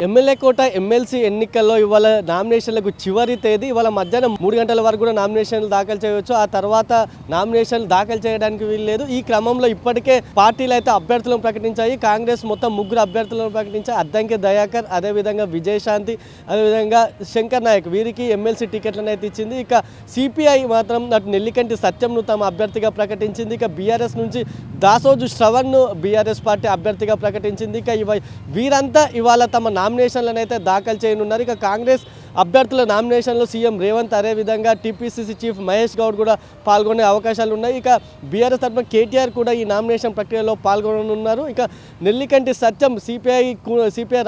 MLA కోట MLC ఎన్నికల్లో ఇవాళ నామినేషన్లకు చివరి తేదీ. ఇవాళ మధ్యాహ్నం 3 గంటల వరకు కూడా నామినేషన్లు దాఖలు చేయవచ్చు. ఆ తర్వాత నామినేషన్లు దాఖలు చేయడానికి వీల్లేదు. ఈ క్రమంలో ఇప్పటికే పార్టీలు అయితే అభ్యర్థులను ప్రకటించాయి. కాంగ్రెస్ మొత్తం 3 అభ్యర్థులను ప్రకటించాయి. అద్దంకి దయాకర్, అదేవిధంగా విజయశాంతి, అదేవిధంగా శంకర్ నాయక్, వీరికి ఎమ్మెల్సీ టికెట్లను అయితే ఇచ్చింది. ఇక సిపిఐ మాత్రం అటు నెల్లికంటి సత్యంను తమ అభ్యర్థిగా ప్రకటించింది. ఇక బీఆర్ఎస్ నుంచి దాసోజు శ్రవణ్ను బీఆర్ఎస్ పార్టీ అభ్యర్థిగా ప్రకటించింది. ఇక వీరంతా ఇవాళ తమ నామినేషన్లను అయితే దాఖలు చేయనున్నారు. ఇక కాంగ్రెస్ అభ్యర్థుల నామినేషన్లో సీఎం రేవంత్, అదేవిధంగా టీపీసీసీ చీఫ్ మహేష్ గౌడ్ కూడా పాల్గొనే అవకాశాలు ఉన్నాయి. ఇక బీఆర్ఎస్ తరఫున కేటీఆర్ కూడా ఈ నామినేషన్ ప్రక్రియలో పాల్గొననున్నారు. ఇక నెల్లికంటి సత్యం, సిపిఐ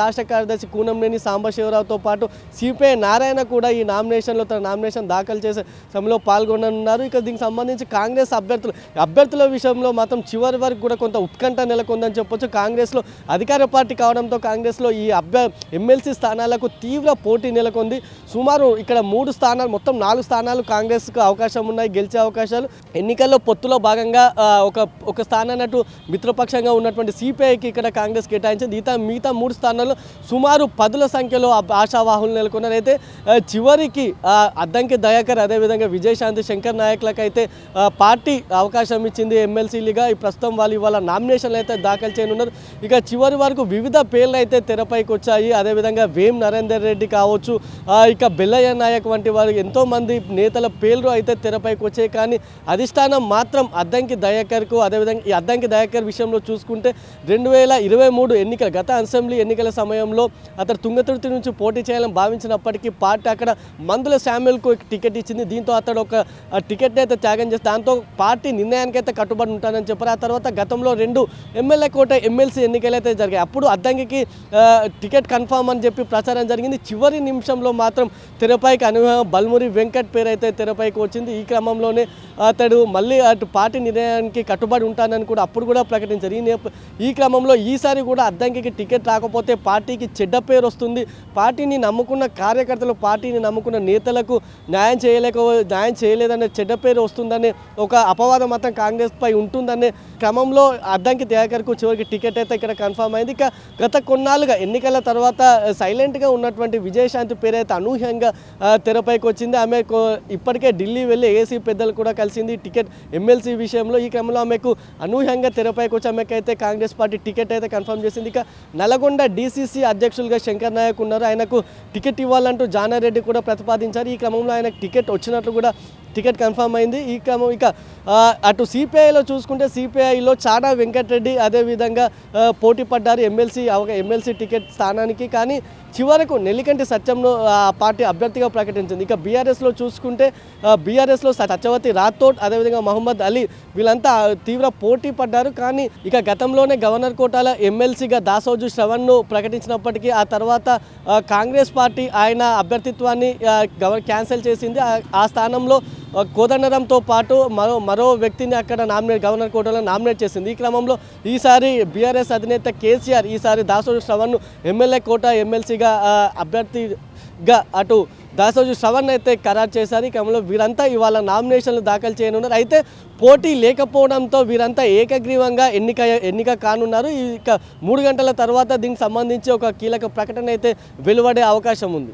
రాష్ట్ర కార్యదర్శి కూనంనేని సాంబశివరావుతో పాటు సిపిఐ నారాయణ కూడా ఈ నామినేషన్లో తన నామినేషన్ దాఖలు చేసే సమయంలో పాల్గొననున్నారు. ఇక దీనికి సంబంధించి కాంగ్రెస్ అభ్యర్థుల విషయంలో మాత్రం చివరి వరకు కూడా కొంత ఉత్కంఠ నెలకొందని చెప్పొచ్చు. కాంగ్రెస్లో అధికార పార్టీ కావడంతో కాంగ్రెస్లో ఈ ఎమ్మెల్సీ స్థానాలకు తీవ్ర పోటీ నెలకొంది. సుమారు ఇక్కడ 3 స్థానాలు, మొత్తం 4 స్థానాలు కాంగ్రెస్కు అవకాశం ఉన్నాయి, గెలిచే అవకాశాలు. ఎన్నికల్లో పొత్తులో భాగంగా ఒక స్థానాన్ని అటు మిత్రపక్షంగా ఉన్నటువంటి సిపిఐకి ఇక్కడ కాంగ్రెస్ కేటాయించింది. మిగతా 3 స్థానాల్లో సుమారు 10ల సంఖ్యలో ఆశావాహులు నెలకొన్నారు. అయితే చివరికి అద్దంకి దయాకర్, అదేవిధంగా విజయశాంతి, శంకర్ నాయక్లకు అయితే పార్టీ అవకాశం ఇచ్చింది ఎమ్మెల్సీలుగా. ఈ ప్రస్తుతం వాళ్ళు ఇవాళ నామినేషన్లు అయితే దాఖలు చేయనున్నారు. ఇక చివరి వరకు వివిధ పేర్లు అయితే తెరపైకి వచ్చాయి. అదేవిధంగా వేం నరేందర్ రెడ్డి కావచ్చు, ఇక బెల్లయ్య నాయక్ వంటి వారు ఎంతోమంది నేతల పేర్లు అయితే తెరపైకి వచ్చాయి. కానీ అధిష్టానం మాత్రం అద్దంకి దయాకర్కు, అదేవిధంగా ఈ అద్దంకి దయాకర్ విషయంలో చూసుకుంటే 2023 గత అసెంబ్లీ ఎన్నికల సమయంలో అతను తుంగతుర్తి నుంచి పోటీ చేయాలని భావించినప్పటికీ పార్టీ అక్కడ మందుల శామ్యుల్కు టికెట్ ఇచ్చింది. దీంతో అతడు ఒక టికెట్ని అయితే త్యాగం చేసి దాంతో పార్టీ నిర్ణయానికి అయితే కట్టుబడి ఉంటానని చెప్పారు. ఆ తర్వాత గతంలో 2 ఎమ్మెల్యే కోట ఎమ్మెల్సీ ఎన్నికలు అయితే జరిగాయి. అప్పుడు అద్దంకి టికెట్ కన్ఫామ్ అని చెప్పి ప్రచారం జరిగింది. చివరి నిమిషంలో మాత్రం తెరపైకి బల్మురి వెంకట్ పేరు అయితే తెరపైకి వచ్చింది. ఈ క్రమంలోనే అతడు మళ్ళీ అటు పార్టీ నిర్ణయానికి కట్టుబడి ఉంటానని కూడా అప్పుడు కూడా ప్రకటించారు. ఈ క్రమంలో ఈసారి కూడా అద్దంకి టికెట్ రాకపోతే పార్టీకి చెడ్డ పేరు వస్తుంది, పార్టీని నమ్ముకున్న కార్యకర్తలు, పార్టీని నమ్ముకున్న నేతలకు న్యాయం చేయలేదనే చెడ్డ పేరు వస్తుందనే ఒక అపవాదం మాత్రం కాంగ్రెస్ పై ఉంటుందనే క్రమంలో అద్దంకి దయాకర్కు చివరికి టికెట్ అయితే ఇక్కడ కన్ఫామ్ అయింది. ఇక గత కొన్నాళ్ళుగా ఎన్నికల తర్వాత సైలెంట్గా ఉన్నటువంటి విజయశాంతి పేరు అయితే అనూహ్యంగా తెరపైకి వచ్చింది. ఆమె ఇప్పటికే ఢిల్లీ వెళ్ళి ఏసీ పెద్దలు కూడా కలిసింది టికెట్ ఎమ్మెల్సీ విషయంలో. ఈ క్రమంలో ఆమెకు అనూహ్యంగా తెరపైకి వచ్చి ఆమెకైతే కాంగ్రెస్ పార్టీ టికెట్ అయితే కన్ఫర్మ్ చేసింది. ఇక నల్గొండ డీసీసీ అధ్యక్షులుగా శంకర్ నాయక్ ఉన్నారు. ఆయనకు టికెట్ ఇవ్వాలంటూ జానారెడ్డి కూడా ప్రతిపాదించారు. ఈ క్రమంలో ఆయనకు టికెట్ వచ్చినట్లు కూడా టికెట్ కన్ఫర్మ్ అయింది. ఈ క్రమం ఇక అటు సిపిఐలో చూసుకుంటే సిపిఐలో చాడా వెంకటరెడ్డి అదేవిధంగా పోటీ పడ్డారు ఎమ్మెల్సీ టికెట్ స్థానానికి. కానీ చివరకు నెల్లికంటి సత్యంను పార్టీ అభ్యర్థిగా ప్రకటించింది. ఇక బీఆర్ఎస్లో చూసుకుంటే బీఆర్ఎస్లో సత్యవతి రాథోడ్, అదేవిధంగా మహమ్మద్ అలీ వీళ్ళంతా తీవ్ర పోటీ పడ్డారు. కానీ ఇక గతంలోనే గవర్నర్ కోటాల ఎమ్మెల్సీగా దాసోజు శ్రవణ్ను ప్రకటించినప్పటికీ ఆ తర్వాత కాంగ్రెస్ పార్టీ ఆయన అభ్యర్థిత్వాన్ని క్యాన్సిల్ చేసింది. ఆ స్థానంలో కోదండరాంతో పాటు మరో వ్యక్తిని అక్కడ గవర్నర్ కోటాలో నామినేట్ చేసింది. ఈ క్రమంలో ఈసారి బీఆర్ఎస్ అధినేత కేసీఆర్ ఈసారి దాసోజు శ్రవణ్ను ఎమ్మెల్యే కోట ఎమ్మెల్సీగా అభ్యర్థిగా అటు దాసోజు శ్రవణ్ అయితే ఖరారు చేశారు. ఈ క్రమంలో వీరంతా ఇవాళ నామినేషన్లు దాఖలు చేయనున్నారు. అయితే పోటీ లేకపోవడంతో వీరంతా ఏకగ్రీవంగా ఎన్నిక కానున్నారు. ఇక 3 గంటల తర్వాత దీనికి సంబంధించి ఒక కీలక ప్రకటన అయితే వెలువడే అవకాశం ఉంది.